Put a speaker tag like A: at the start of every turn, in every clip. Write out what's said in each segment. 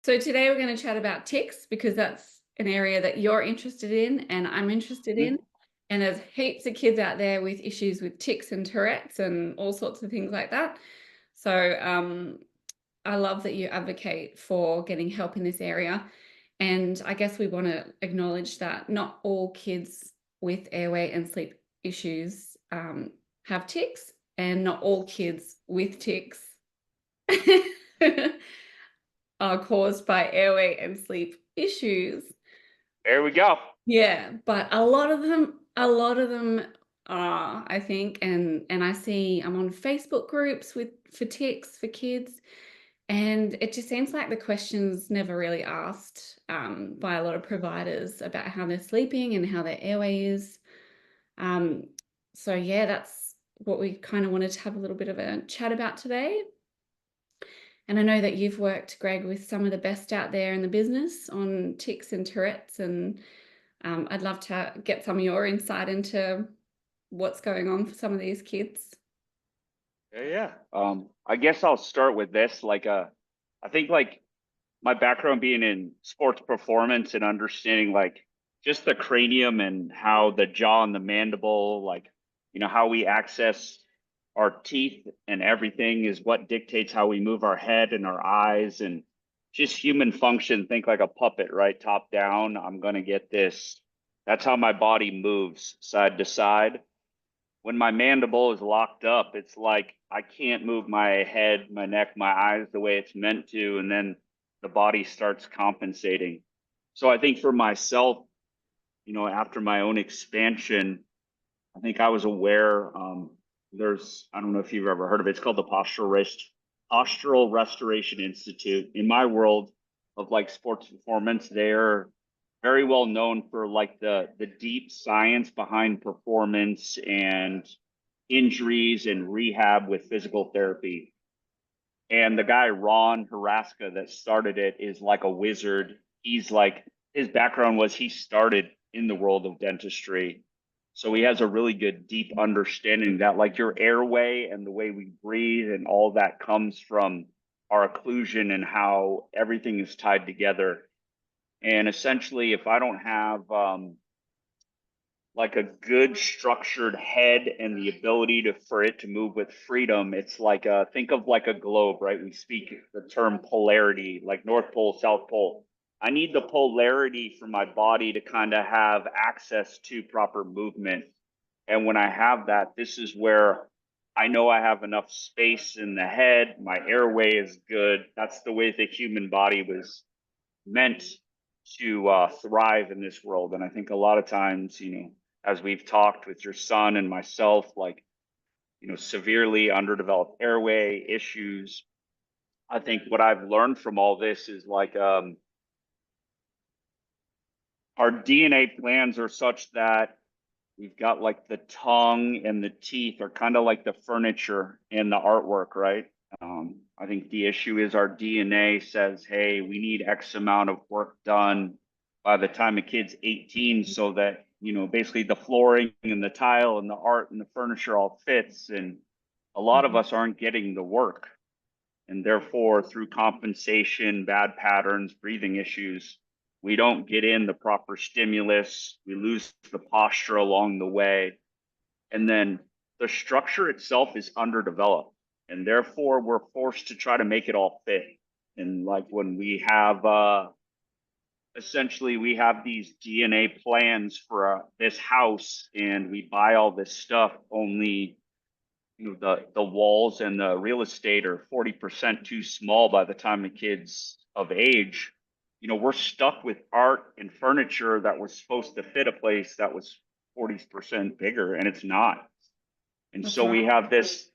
A: So today we're going to chat about tics because that's an area that you're interested in and I'm interested in.
B: Mhm.
A: And there's heaps of kids out there with issues with tics and tourettes and all sorts of things like that. So I love that you advocate for getting help in this area. And I guess we want to acknowledge that not all kids with airway and sleep issues have tics, and not all kids with tics are caused by airway and sleep issues.
B: There we go.
A: Yeah, but a lot of them are, I think, and I see I'm on Facebook groups with for tics for kids, and it just seems like the questions never really asked by a lot of providers about how they're sleeping and how their airway is. Um, so yeah, that's what we kind of wanted to have a little bit of a chat about today. And I know that you've worked, Greg, with some of the best out there in the business on tics and Tourette's, and I'd love to get some of your insight into what's going on for some of these kids.
B: Yeah. I guess I'll start with this. I think my background being in sports performance and understanding just the cranium and how the jaw and the mandible, how we access our teeth and everything is what dictates how we move our head and our eyes and just human function. Think like a puppet, right? Top down. I'm gonna get this. That's how my body moves side to side. When my mandible is locked up, it's like I can't move my head, my neck, my eyes the way it's meant to. And then the body starts compensating. So I think for myself, after my own expansion, I think I was aware. I don't know if you've ever heard of it. It's called the Postural Restoration Institute. In my world of sports performance, they're very well known for the deep science behind performance and injuries and rehab with physical therapy. And the guy Ron Haraska that started it is like a wizard. His background was he started in the world of dentistry. So he has a really good deep understanding that your airway and the way we breathe and all that comes from our occlusion and how everything is tied together. And essentially, if I don't have a good structured head and the ability for it to move with freedom, it's think of like a globe, right? We speak the term polarity, like North Pole, South Pole. I need the polarity for my body to kind of have access to proper movement. And when I have that, this is where I know I have enough space in the head. My airway is good. That's the way the human body was meant to thrive in this world. And I think a lot of times, as we've talked with your son and myself, severely underdeveloped airway issues. I think what I've learned from all this is our DNA plans are such that we've got the tongue and the teeth are kind of like the furniture and the artwork, right? I think the issue is our DNA says, hey, we need X amount of work done by the time a kid's 18 so that, basically the flooring and the tile and the art and the furniture all fits. And a lot of
A: Mhm.
B: us aren't getting the work. And therefore, through compensation, bad patterns, breathing issues, we don't get in the proper stimulus. We lose the posture along the way. And then the structure itself is underdeveloped. And therefore, we're forced to try to make it all fit. And when we have, essentially, we have these DNA plans for this house and we buy all this stuff, only the walls and the real estate are 40% too small by the time the kid's of age. We're stuck with art and furniture that was supposed to fit a place that was 40% bigger and it's not. And
A: That's
B: so
A: right.
B: we have this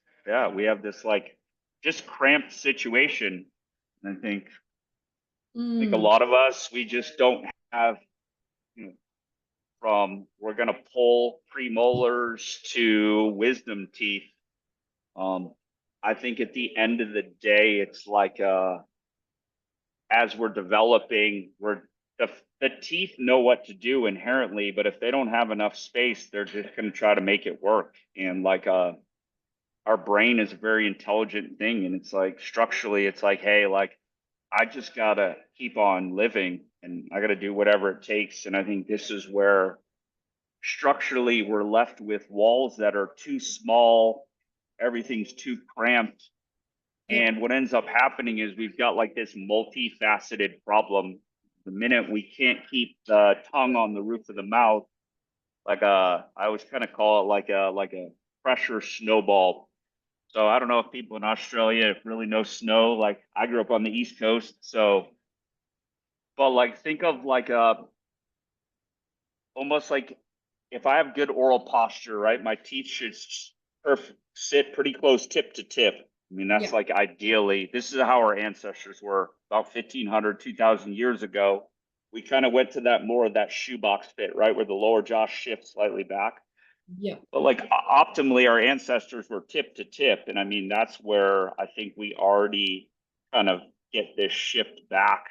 B: just cramped situation. And I think a
A: Mm.
B: lot of us, we just don't have, you know, from we're going to pull premolars to wisdom teeth. Um, I think at the end of the day, it's as we're developing, the the teeth know what to do inherently, but if they don't have enough space, they're just going to try to make it work. And our brain is a very intelligent thing, and it's structurally, it's hey, I just gotta keep on living and I gotta do whatever it takes. And I think this is where structurally we're left with walls that are too small, everything's too cramped.
A: Yeah.
B: And what ends up happening is we've got like this multifaceted problem. The minute we can't keep the tongue on the roof of the mouth, I always kind of call it like a pressure snowball. So I don't know if people in Australia really know snow. Like I grew up on the East Coast, so but like think of like almost like if I have good oral posture, right? My teeth should sit pretty close tip to tip. I mean, that's
A: Yeah.
B: like ideally, this is how our ancestors were about 1500, 2000 years ago. We kind of went to that more of that shoebox fit, right? Where the lower jaw shifts slightly back.
A: Yeah.
B: But like optimally, our ancestors were tip to tip. And I mean, that's where I think we already kind of get this shift back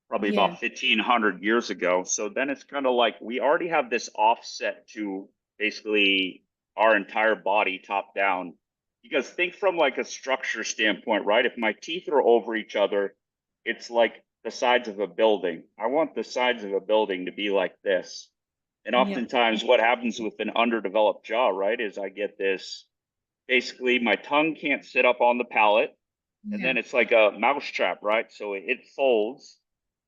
B: probably
A: Yeah.
B: about 1500 years ago. So then it's kind of like we already have this offset to basically our entire body top down. Because think from like a structure standpoint, right? If my teeth are over each other, it's like the sides of a building. I want the sides of a building to be like this. And
A: Yeah.
B: oftentimes what happens with an underdeveloped jaw, right, is I get this basically my tongue can't sit up on the palate. And
A: Yeah.
B: then it's like a mousetrap, right? So it folds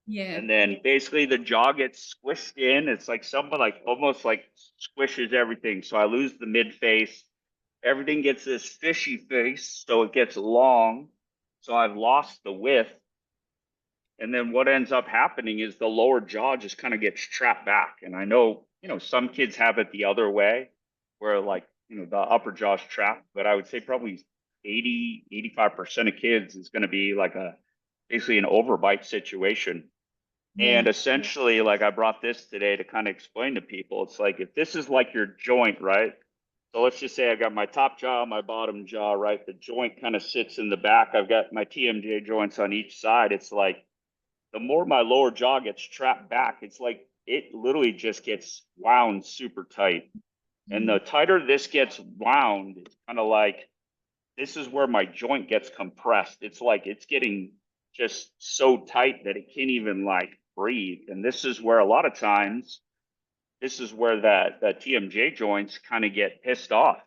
A: Yeah.
B: and then basically the jaw gets squished in. It's like someone like almost like squishes everything. So I lose the mid face. Everything gets this fishy face, so it gets long. So I've lost the width. And then what ends up happening is the lower jaw just kind of gets trapped back. And I know, some kids have it the other way where like, the upper jaw's trapped, but I would say probably 80, 85% of kids is going to be like basically an overbite situation.
A: Yeah.
B: And essentially, like I brought this today to kind of explain to people, it's like if this is like your joint, right? So let's just say I've got my top jaw, my bottom jaw, right? The joint kind of sits in the back. I've got my TMJ joints on each side. It's like the more my lower jaw gets trapped back, it's like it literally just gets wound super tight. And the tighter this gets wound, it's kind of like this is where my joint gets compressed. It's like it's getting just so tight that it can't even like breathe. And this is where a lot of times, this is where the TMJ joints kind of get pissed off.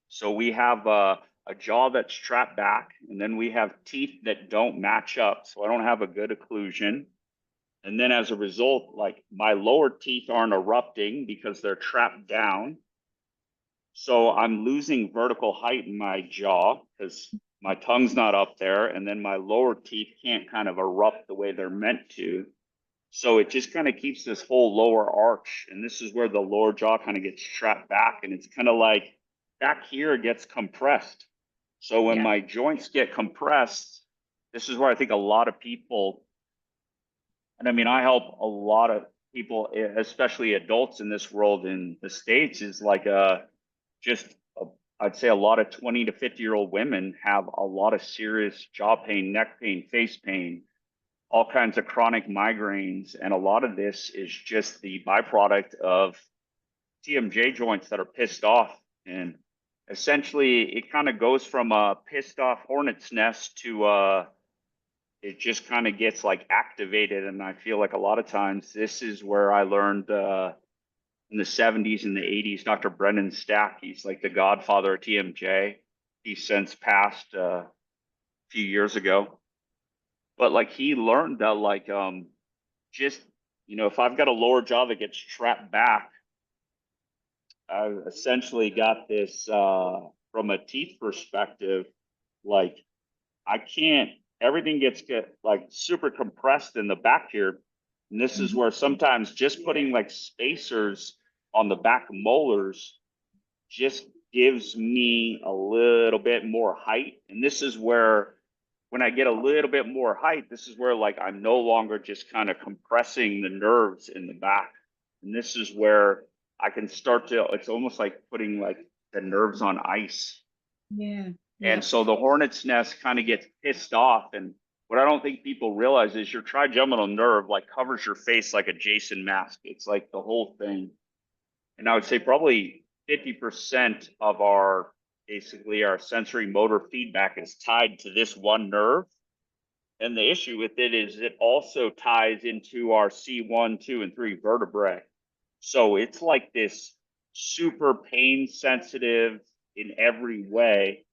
B: So we have a jaw that's trapped back, and then we have teeth that don't match up. So I don't have a good occlusion. And then as a result, like my lower teeth aren't erupting because they're trapped down. So I'm losing vertical height in my jaw because my tongue's not up there, and then my lower teeth can't kind of erupt the way they're meant to. So it just kind of keeps this whole lower arch, and this is where the lower jaw kind of gets trapped back, and it's kind of like back here gets compressed. So when
A: Yeah.
B: my joints get compressed, this is where I think a lot of people, and I mean, I help a lot of people, especially adults in this world in the States, is like just I'd say a lot of 20 to 50-year-old women have a lot of serious jaw pain, neck pain, face pain, all kinds of chronic migraines. And a lot of this is just the byproduct of TMJ joints that are pissed off. And essentially, it kind of goes from a pissed off hornet's nest to it just kind of gets like activated. And I feel like a lot of times this is where I learned in the 70s and the 80s, Dr. Brendan Stack, he's like the godfather of TMJ. He's since passed a few years ago. But like he learned that like just if I've got a lower jaw that gets trapped back, I essentially got this from a teeth perspective, like I can't everything gets like super compressed in the back here. And this is where sometimes just putting like spacers on the back molars just gives me a little bit more height. And this is where, when I get a little bit more height, this is where like I'm no longer just kind of compressing the nerves in the back. And this is where I can start to, it's almost like putting like the nerves on ice.
A: Yeah.
B: And
A: Yeah.
B: so the hornet's nest kind of gets pissed off. And what I don't think people realize is your trigeminal nerve like covers your face like a Jason mask. It's like the whole thing. And I would say probably 50% of our basically our sensory motor feedback is tied to this one nerve. And the issue with it is it also ties into our C1, 2, and 3 vertebrae. So it's like this super pain sensitive in every way.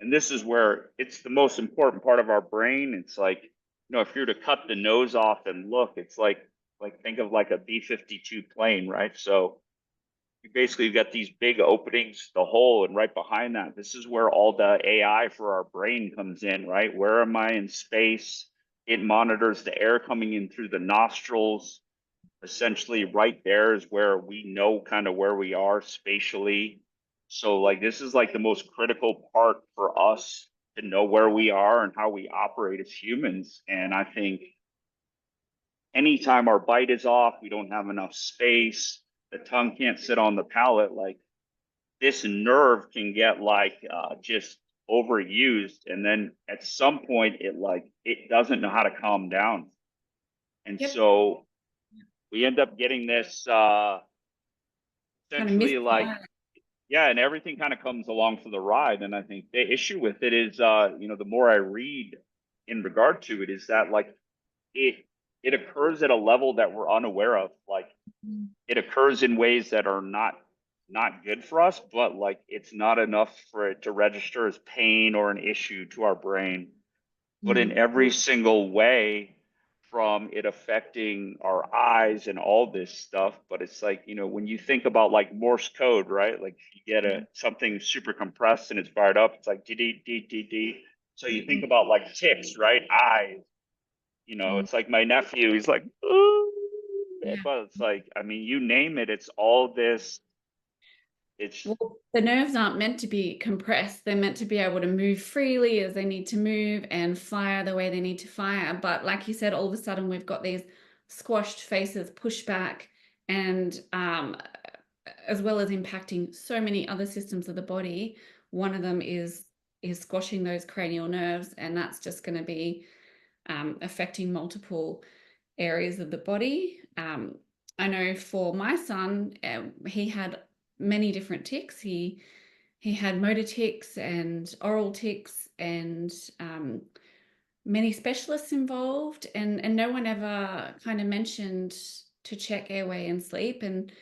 B: And this is where it's the most important part of our brain. It's like, if you were to cut the nose off and look, it's like think of like a B-52 plane, right? So you basically got these big openings, the hole, and right behind that, this is where all the AI for our brain comes in, right? Where am I in space? It monitors the air coming in through the nostrils. Essentially, right there is where we know kind of where we are spatially. So, like, this is like the most critical part for us to know where we are and how we operate as humans. And I think anytime our bite is off, we don't have enough space, the tongue can't sit on the palate, like this nerve can get like just overused, and then at some point it doesn't know how to calm down, and
A: Yep.
B: so we end up getting this
A: Kind of
B: essentially like,
A: misfire.
B: yeah, and everything kind of comes along for the ride. And I think the issue with it is the more I read in regard to it is that like it it occurs at a level that we're unaware of. Like it occurs in ways that are not good for us, but like it's not enough for it to register as pain or an issue to our brain. But in
A: Mm.
B: every single way, from it affecting our eyes and all this stuff. But it's like, when you think about like Morse code, right? Like if you get something super compressed and it's fired up, it's like D D D D D. So you think about like tics, right? Eyes,
A: Mm.
B: it's like my nephew, he's like, ooh.
A: Yeah.
B: But it's like, I mean, you name it, it's all this. It's
A: Well, the nerves aren't meant to be compressed. They're meant to be able to move freely as they need to move and fire the way they need to fire. But like you said, all of a sudden we've got these squashed faces pushed back, and as well as impacting so many other systems of the body. One of them is squashing those cranial nerves, and that's just going to be affecting multiple areas of the body. I know for my son, he had many different tics. He had motor tics and oral tics, and many specialists involved, and no one ever kind of mentioned to check airway and sleep. And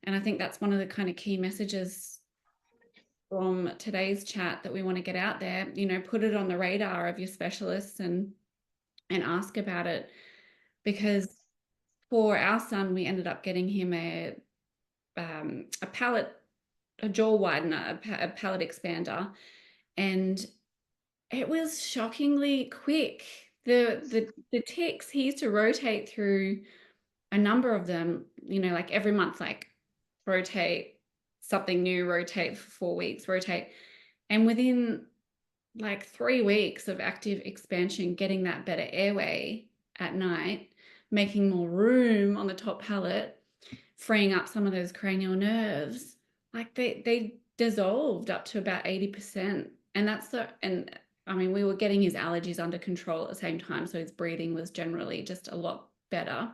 A: I think that's one of the kind of key messages from today's chat that we want to get out there. Put it on the radar of your specialists and ask about it, because for our son, we ended up getting him a palate, a jaw widener, a palate expander, and it was shockingly quick. The tics, he used to rotate through a number of them, like every month, like rotate something new, rotate for 4 weeks, rotate. And within like 3 weeks of active expansion, getting that better airway at night, making more room on the top palate, freeing up some of those cranial nerves, like they dissolved up to about 80%. And I mean, we were getting his allergies under control at the same time, so his breathing was generally just a lot better.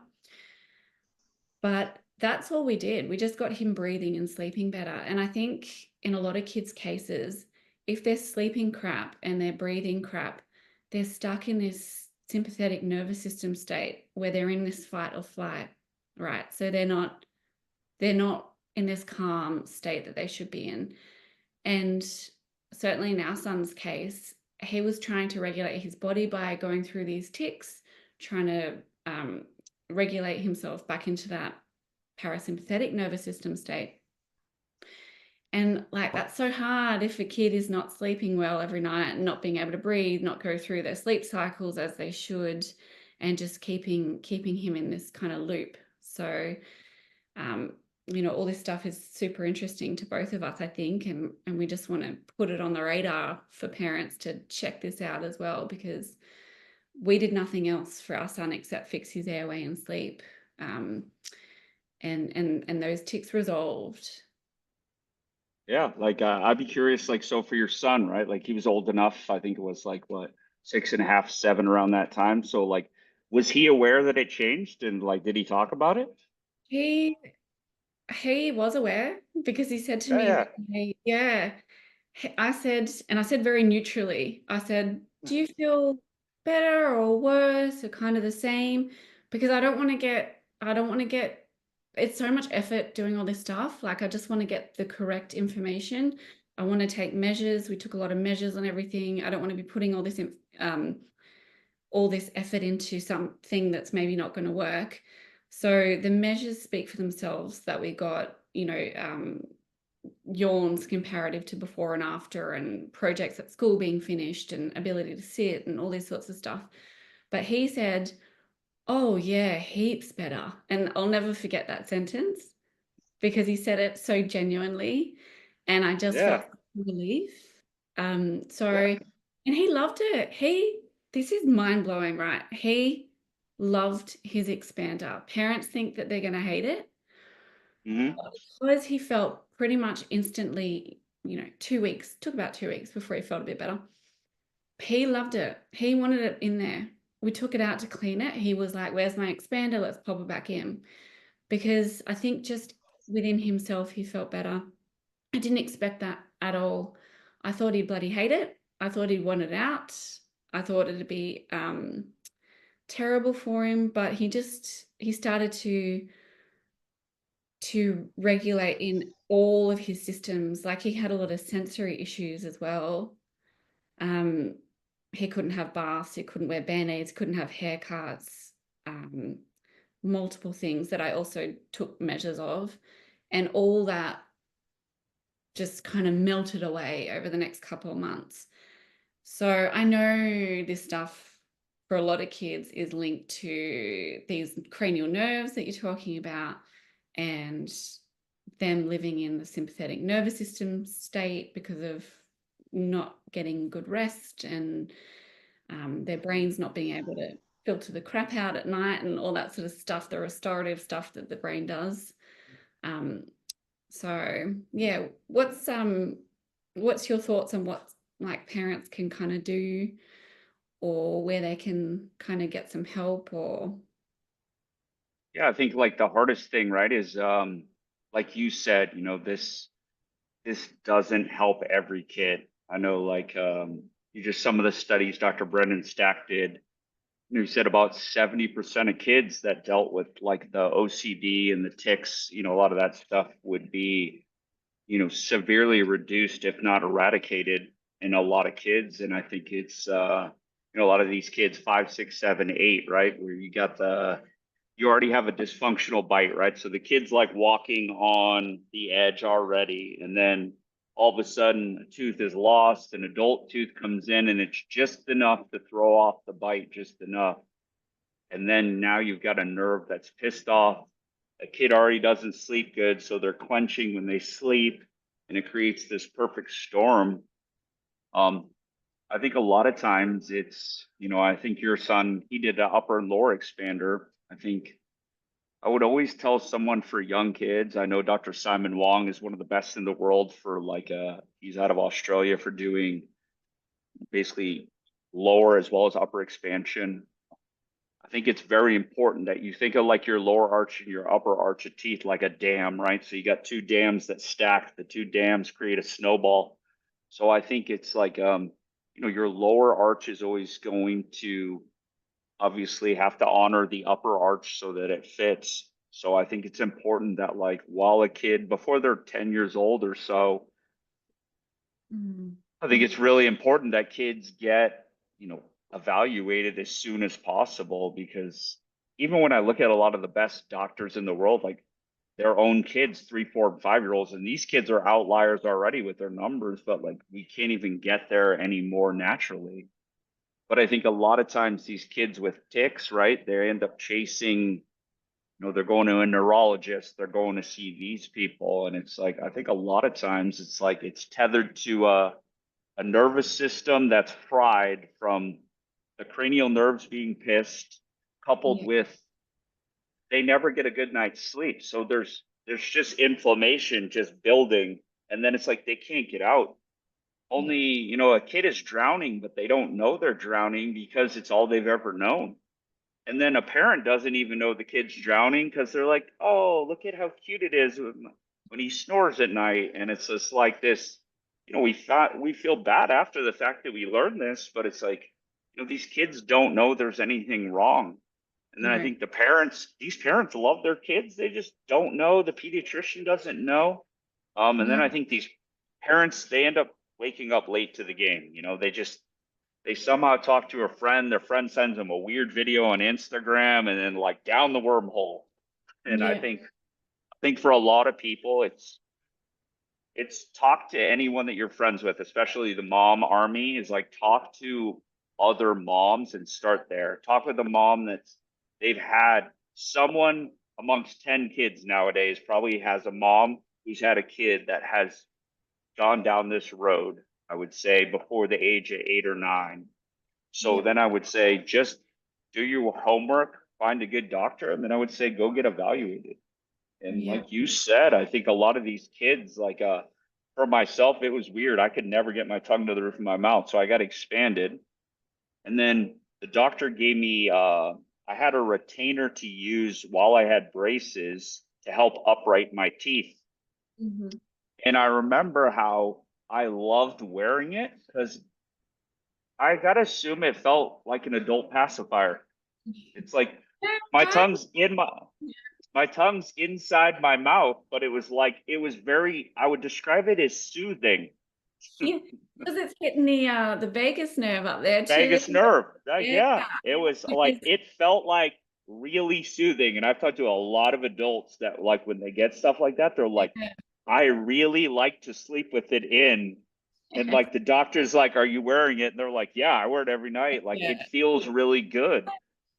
A: But that's all we did. We just got him breathing and sleeping better. And I think in a lot of kids' cases, if they're sleeping crap and they're breathing crap, they're stuck in this sympathetic nervous system state where they're in this fight or flight, right? So they're not in this calm state that they should be in. And certainly in our son's case, he was trying to regulate his body by going through these tics, trying to regulate himself back into that parasympathetic nervous system state. And like that's so hard if a kid is not sleeping well every night, not being able to breathe, not go through their sleep cycles as they should, and just keeping him in this kind of loop. So all this stuff is super interesting to both of us, I think, and we just want to put it on the radar for parents to check this out as well, because we did nothing else for our son except fix his airway and sleep, and those tics resolved.
B: Yeah, like I'd be curious, like, so for your son, right? Like he was old enough, I think it was like what, 6.5, 7 around that time. So like, was he aware that it changed and like, did he talk about it?
A: He he was aware, because he said to
B: Yeah,
A: me
B: yeah.
A: one day, yeah, I said very neutrally, I said, do you feel better or worse or kind of the same, because I don't want to get, it's so much effort doing all this stuff. Like I just want to get the correct information. I want to take measures. We took a lot of measures on everything. I don't want to be putting all this effort into something that's maybe not going to work. So the measures speak for themselves that we got, yawns comparative to before and after, and projects at school being finished, and ability to sit, and all these sorts of stuff. But he said, "Oh, yeah, heaps better." And I'll never forget that sentence because he said it so genuinely. And I just
B: Yeah,
A: felt relief. So,
B: yeah.
A: and he loved it. This is mind blowing, right? He loved his expander. Parents think that they're going to hate it
B: Hmm.
A: because he felt pretty much instantly, 2 weeks, took about 2 weeks before he felt a bit better. He loved it. He wanted it in there. We took it out to clean it. He was like, "Where's my expander? Let's pop it back in." Because I think just within himself, he felt better. I didn't expect that at all. I thought he'd bloody hate it. I thought he'd want it out. I thought it'd be terrible for him, but he started to regulate in all of his systems. Like he had a lot of sensory issues as well. Um, he couldn't have baths, he couldn't wear band-aids, couldn't have haircuts, um, multiple things that I also took measures of. And all that just kind of melted away over the next couple of months. So I know this stuff for a lot of kids is linked to these cranial nerves that you're talking about, and them living in the sympathetic nervous system state because of not getting good rest, and their brains not being able to filter the crap out at night, and all that sort of stuff, the restorative stuff that the brain does. Um, so yeah, what's your thoughts on what like parents can kind of do, or where they can kind of get some help, or
B: Yeah, I think like the hardest thing, right, is like you said, this doesn't help every kid. I know like you just some of the studies Dr. Brendan Stack did, he said about 70% of kids that dealt with like the OCD and the tics, a lot of that stuff would be, severely reduced, if not eradicated in a lot of kids. And I think it's, a lot of these kids, 5, 6, 7, 8, right? Where you already have a dysfunctional bite, right? So the kid's like walking on the edge already. And then all of a sudden a tooth is lost, an adult tooth comes in, and it's just enough to throw off the bite, just enough. And then now you've got a nerve that's pissed off. A kid already doesn't sleep good, so they're clenching when they sleep, and it creates this perfect storm. Um, I think a lot of times it's, I think your son, he did an upper and lower expander. I think I would always tell someone for young kids. I know Dr. Simon Wong is one of the best in the world for like he's out of Australia for doing basically lower as well as upper expansion. I think it's very important that you think of like your lower arch and your upper arch of teeth like a dam, right? So you got two dams that stack, the two dams create a snowball. So I think it's like your lower arch is always going to obviously have to honor the upper arch so that it fits. So I think it's important that like while a kid before they're 10 years old or so,
A: mm,
B: I think it's really important that kids get, evaluated as soon as possible, because even when I look at a lot of the best doctors in the world, like their own kids, 3, 4, and 5 year olds, and these kids are outliers already with their numbers, but like we can't even get there anymore naturally. But I think a lot of times these kids with tics, right, they end up chasing, they're going to a neurologist, they're going to see these people. And it's like, I think a lot of times it's like it's tethered to a nervous system that's fried from the cranial nerves being pissed, coupled
A: yeah,
B: with they never get a good night's sleep. So there's just inflammation just building, and then it's like they can't get out.
A: yeah,
B: Only, a kid is drowning, but they don't know they're drowning because it's all they've ever known. And then a parent doesn't even know the kid's drowning because they're like, "Oh, look at how cute it is when he snores at night." And it's just like this, we feel bad after the fact that we learned this, but it's like these kids don't know there's anything wrong. And then I
A: No.
B: think these parents love their kids. They just don't know. The pediatrician doesn't know. And
A: No.
B: then I think these parents, they end up waking up late to the game. They somehow talk to a friend. Their friend sends them a weird video on Instagram and then like down the wormhole. And I
A: Yeah.
B: think for a lot of people, it's talk to anyone that you're friends with, especially the mom army, is like talk to other moms and start there. Talk with a mom they've had someone amongst 10 kids nowadays probably has a mom who's had a kid that has gone down this road, I would say, before the age of 8 or 9. So
A: Yeah.
B: then I would say just do your homework, find a good doctor, and then I would say go get evaluated. And
A: Yeah.
B: like you said, I think a lot of these kids, like for myself, it was weird. I could never get my tongue to the roof of my mouth. So I got expanded. And then the doctor gave me I had a retainer to use while I had braces to help upright my teeth.
A: Mm-hmm.
B: And I remember how I loved wearing it because I gotta assume it felt like an adult pacifier. It's like my tongue's in my tongue's inside my mouth, but it was very, I would describe it as soothing.
A: Yeah, because it's hitting the vagus nerve up there too.
B: Vagus nerve.
A: Yeah.
B: Yeah. It was like it felt like really soothing. And I've talked to a lot of adults that like when they get stuff like that, they're like, I really like to sleep with it in. And like the doctor's like, are you wearing it? And they're like, yeah, I wear it every night. Like
A: Yeah.
B: it feels really good.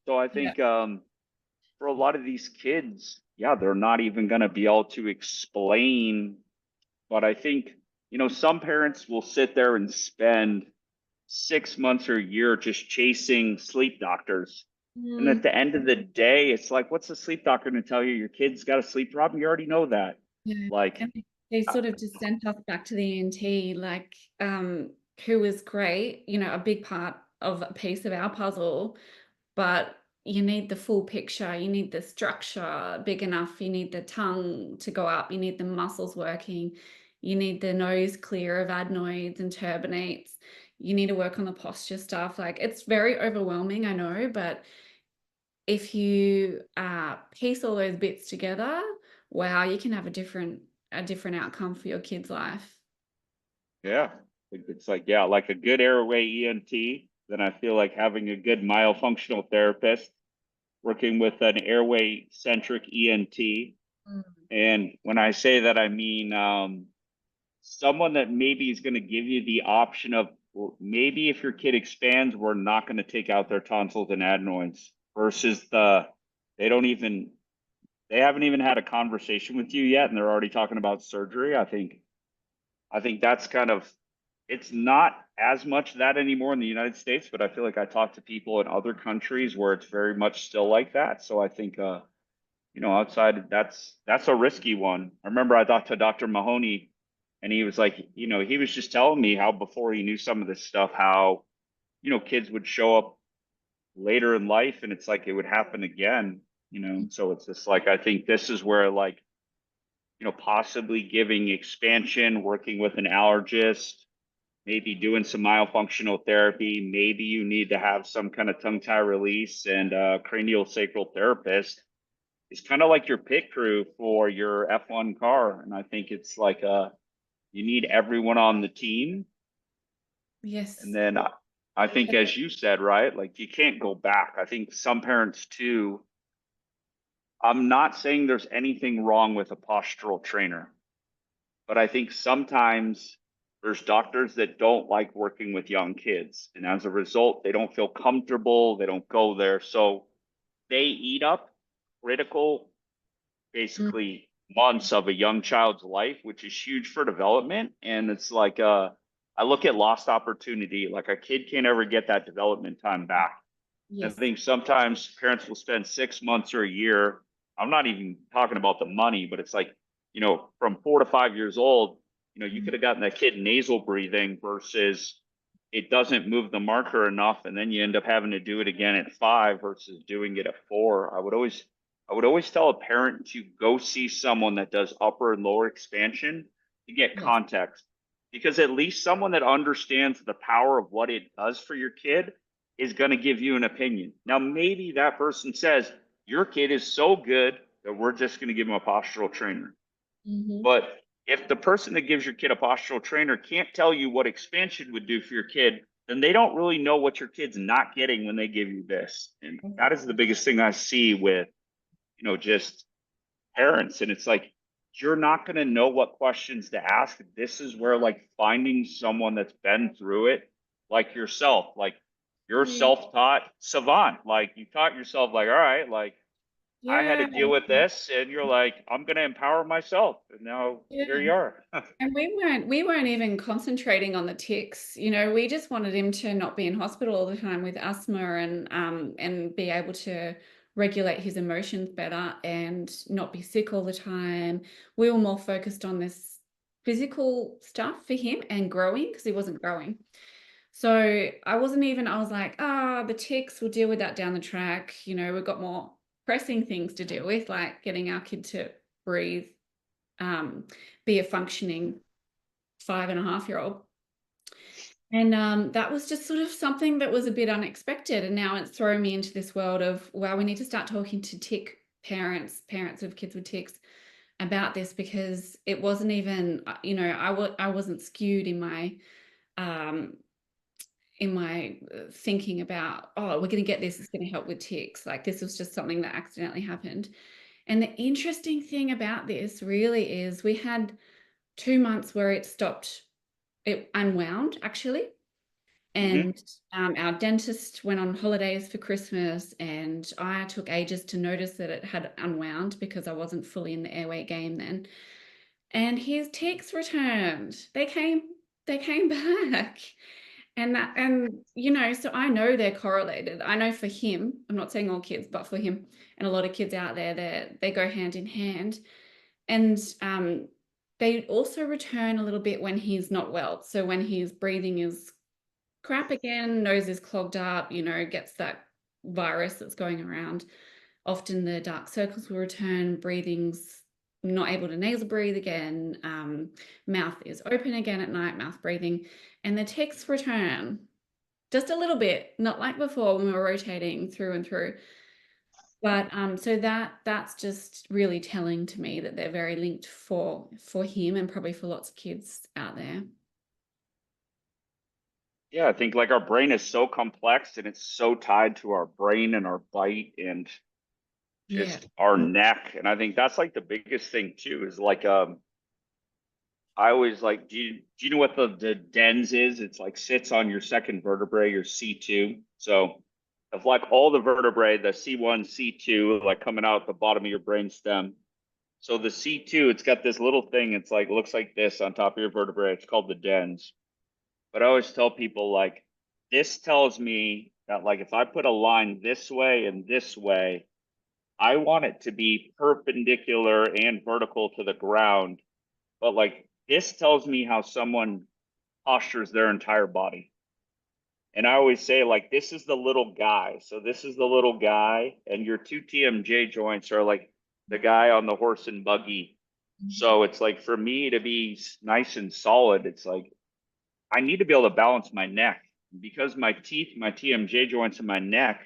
B: So I
A: Yeah.
B: think for a lot of these kids, yeah, they're not even going to be able to explain. But I think, some parents will sit there and spend 6 months or a year just chasing sleep doctors. And at
A: Mm,
B: the end of the day, it's like, what's the sleep doctor going to tell you? Your kid's got a sleep problem. You already know that.
A: yeah.
B: Like,
A: And they sort of just sent us back to the ENT, like, who was great, a big part of a piece of our puzzle, but you need the full picture. You need the structure big enough. You need the tongue to go up. You need the muscles working. You need the nose clear of adenoids and turbinates. You need to work on the posture stuff. Like it's very overwhelming, I know, but if you piece all those bits together, wow, you can have a different outcome for your kid's life.
B: yeah, it's like, yeah, like a good airway ENT. Then I feel like having a good myofunctional therapist working with an airway centric ENT.
A: Mm.
B: And when I say that, I mean someone that maybe is going to give you the option of, well, maybe if your kid expands, we're not going to take out their tonsils and adenoids versus they don't even, they haven't even had a conversation with you yet and they're already talking about surgery. I think that's kind of, it's not as much that anymore in the United States, but I feel like I talk to people in other countries where it's very much still like that. So I think, outside that's a risky one. I remember I talked to Dr. Mahoney and he was like, he was just telling me how before he knew some of this stuff, how, kids would show up later in life and it's like it would happen again. So it's just like, I think this is where like, possibly giving expansion, working with an allergist, maybe doing some myofunctional therapy. Maybe you need to have some kind of tongue tie release and cranial sacral therapist. It's kind of like your pit crew for your F1 car. And I think it's like you need everyone on the team. And
A: Yes.
B: then I think, as you said, right, like you can't go back. I think some parents too, I'm not saying there's anything wrong with a postural trainer, but I think sometimes there's doctors that don't like working with young kids. And as a result, they don't feel comfortable. They don't go there. So they eat up critical,
A: Mm,
B: basically months of a young child's life, which is huge for development. And it's like, I look at lost opportunity. Like a kid can't ever get that development time back. And I
A: yes.
B: think sometimes parents will spend 6 months or a year. I'm not even talking about the money, but it's like, from 4 to 5 years old, you could
A: Mm,
B: have gotten that kid nasal breathing versus it doesn't move the marker enough. And then you end up having to do it again at 5 versus doing it at 4. I would always tell a parent to go see someone that does upper and lower expansion to get
A: yes.
B: context because at least someone that understands the power of what it does for your kid, is going to give you an opinion. Now, maybe that person says, your kid is so good that we're just going to give him a postural trainer.
A: Mm-hmm.
B: But if the person that gives your kid a postural trainer can't tell you what expansion would do for your kid, then they don't really know what your kid's not getting when they give you this. And that is the biggest thing I see with, just parents. And it's like, you're not going to know what questions to ask. This is where like finding someone that's been through it, like yourself, like you're
A: Yeah.
B: self-taught savant. Like you taught yourself, like, all right, like I had
A: Yeah.
B: to deal with this, and you're like, I'm going to empower myself. And now here
A: Yeah.
B: you are.
A: And we weren't even concentrating on the tics. We just wanted him to not be in hospital all the time with asthma and be able to regulate his emotions better and not be sick all the time. We were more focused on this physical stuff for him and growing because he wasn't growing. So I was like, the tics, we'll deal with that down the track. We've got more pressing things to deal with, like getting our kid to breathe, be a functioning 5.5-year-old. And that was just sort of something that was a bit unexpected. And now it's thrown me into this world of, well, we need to start talking to tic parents of kids with tics about this, because it wasn't even, I wasn't skewed um, in my thinking about, oh, we're going to get this, it's going to help with tics. Like this was just something that accidentally happened. And the interesting thing about this really is we had 2 months where it stopped, it unwound actually. And our dentist went on holidays for Christmas, and I took ages to notice that it had unwound because I wasn't fully in the Airway game then. And his tics returned. They came back. So I know they're correlated. I know for him, I'm not saying all kids, but for him and a lot of kids out there, they go hand in hand. And they also return a little bit when he's not well. So when his breathing is crap again, nose is clogged up, gets that virus that's going around. Often the dark circles will return, breathing's not able to nasal breathe again, mouth is open again at night, mouth breathing, and the tics return just a little bit, not like before when we were rotating through and through. But so that's just really telling to me that they're very linked for him and probably for lots of kids out there.
B: Yeah, I think like our brain is so complex and it's so tied to our brain and our bite and
A: Yeah.
B: just our neck. And I think that's like the biggest thing too, is like I always like, do you know what the dens is? It's like sits on your second vertebrae, your C2. So of like all the vertebrae, the C1, C2, like coming out the bottom of your brain stem. So the C2, it's got this little thing, it's like looks like this on top of your vertebrae. It's called the dens. But I always tell people like this tells me that like if I put a line this way and this way, I want it to be perpendicular and vertical to the ground. But like this tells me how someone postures their entire body. And I always say like this is the little guy. So this is the little guy, and your two TMJ joints are like the guy on the horse and buggy. So it's like for me to be nice and solid, it's like I need to be able to balance my neck because my teeth, my TMJ joints in my neck,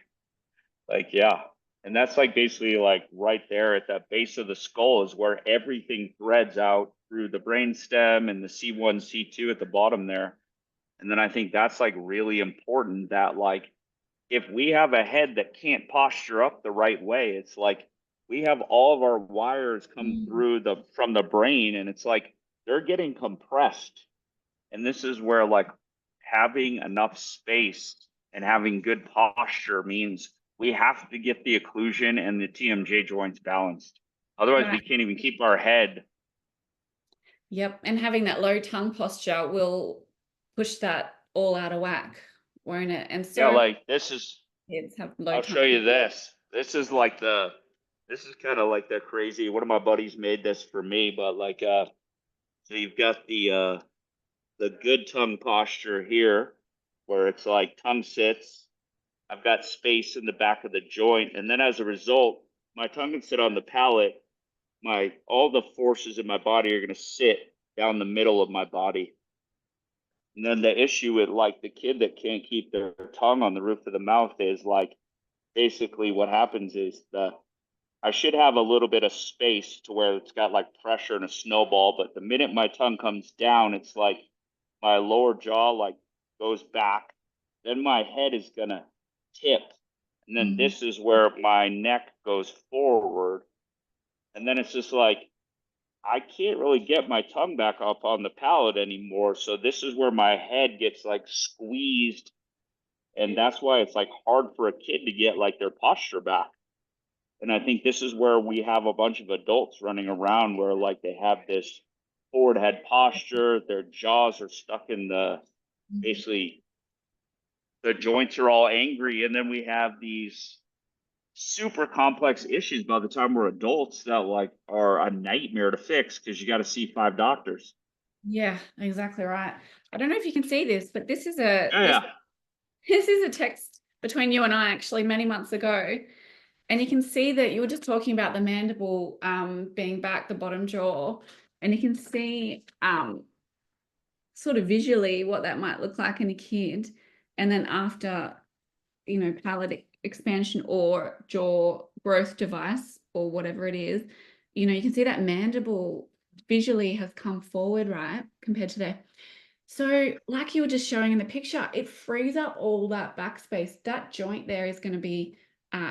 B: like, yeah. And that's like basically like right there at that base of the skull is where everything threads out through the brain stem and the C1, C2 at the bottom there. And then I think that's like really important that like if we have a head that can't posture up the right way, it's like we have all of our wires come through from the brain and it's like they're getting compressed. And this is where like having enough space and having good posture means we have to get the occlusion and the TMJ joints balanced. Otherwise, we
A: Right.
B: can't even keep our head.
A: Yep. And having that low tongue posture will push that all out of whack, won't it? And
B: Yeah,
A: so
B: like this is,
A: kids have low
B: I'll show
A: tongue.
B: you this. This is kind of like the crazy, one of my buddies made this for me, but like, so you've got the good tongue posture here where it's like tongue sits. I've got space in the back of the joint. And then as a result, my tongue can sit on the palate. All the forces in my body are going to sit down the middle of my body. And then the issue with like the kid that can't keep their tongue on the roof of the mouth is like basically what happens is I should have a little bit of space to where it's got like pressure and a snowball, but the minute my tongue comes down, it's like my lower jaw like goes back. Then my head is gonna tip. And then
A: Mhm.
B: this is where my neck goes forward. And then it's just like I can't really get my tongue back up on the palate anymore. So this is where my head gets like squeezed. And that's why it's like hard for a kid to get like their posture back. And I think this is where we have a bunch of adults running around where like they have this forward head posture, their jaws are stuck in the basically the joints are all angry. And then we have these super complex issues by the time we're adults that like are a nightmare to fix because you got to see 5 doctors.
A: Yeah, exactly right. I don't know if you can see this, but this is a
B: Yeah.
A: this is a text between you and I actually many months ago. And you can see that you were just talking about the mandible being back, the bottom jaw, and you can see sort of visually what that might look like in a kid. And then after, palate expansion or jaw growth device or whatever it is, you can see that mandible visually has come forward, right, compared to there. So like you were just showing in the picture, it frees up all that backspace. That joint there is going to be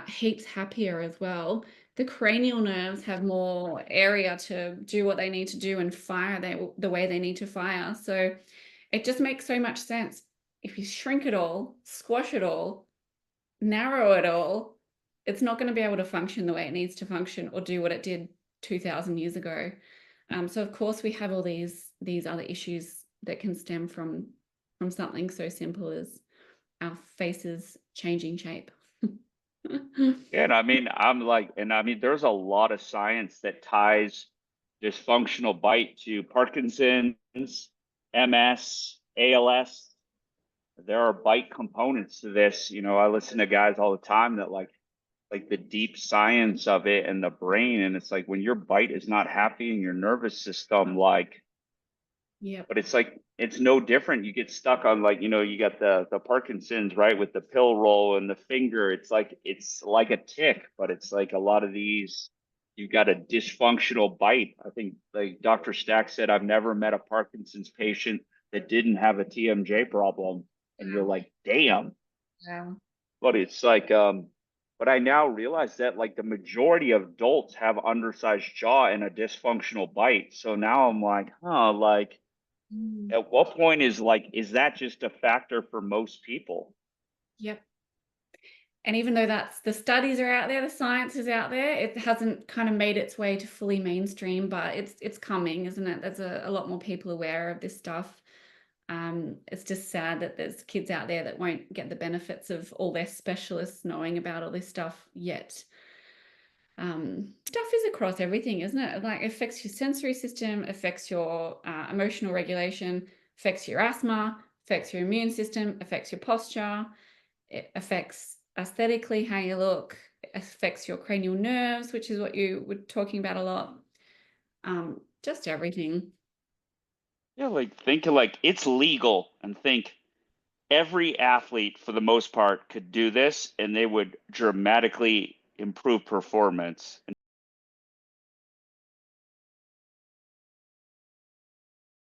A: heaps happier as well. The cranial nerves have more area to do what they need to do and fire the way they need to fire. So it just makes so much sense. If you shrink it all, squash it all, narrow it all, it's not going to be able to function the way it needs to function or do what it did 2000 years ago. So of course we have all these other issues that can stem from something so simple as our faces changing shape.
B: Yeah, and I mean, there's a lot of science that ties dysfunctional bite to Parkinson's, MS, ALS. There are bite components to this. I listen to guys all the time that like the deep science of it and the brain, and it's like when your bite is not happy in your nervous system, like
A: Yep.
B: but it's like it's no different. You get stuck on like you got the Parkinson's right with the pill roll and the finger. It's like a tick, but it's like a lot of these. You've got a dysfunctional bite. I think like Dr. Stack said, I've never met a Parkinson's patient that didn't have a TMJ problem, and you're like, damn.
A: Wow.
B: But it's like but I now realize that like the majority of adults have undersized jaw and a dysfunctional bite. So now I'm like, huh, like
A: Mm.
B: at what point is that just a factor for most people?
A: Yep. And even though that's the studies are out there, the science is out there, it hasn't kind of made its way to fully mainstream, but it's coming, isn't it? There's a lot more people aware of this stuff. It's just sad that there's kids out there that won't get the benefits of all their specialists knowing about all this stuff yet. Stuff is across everything, isn't it? Like it affects your sensory system, affects your emotional regulation, affects your asthma, affects your immune system, affects your posture. It affects aesthetically how you look. It affects your cranial nerves, which is what you were talking about a lot. Just everything.
B: Yeah, like think of like it's legal and think every athlete for the most part could do this and they would dramatically improve performance.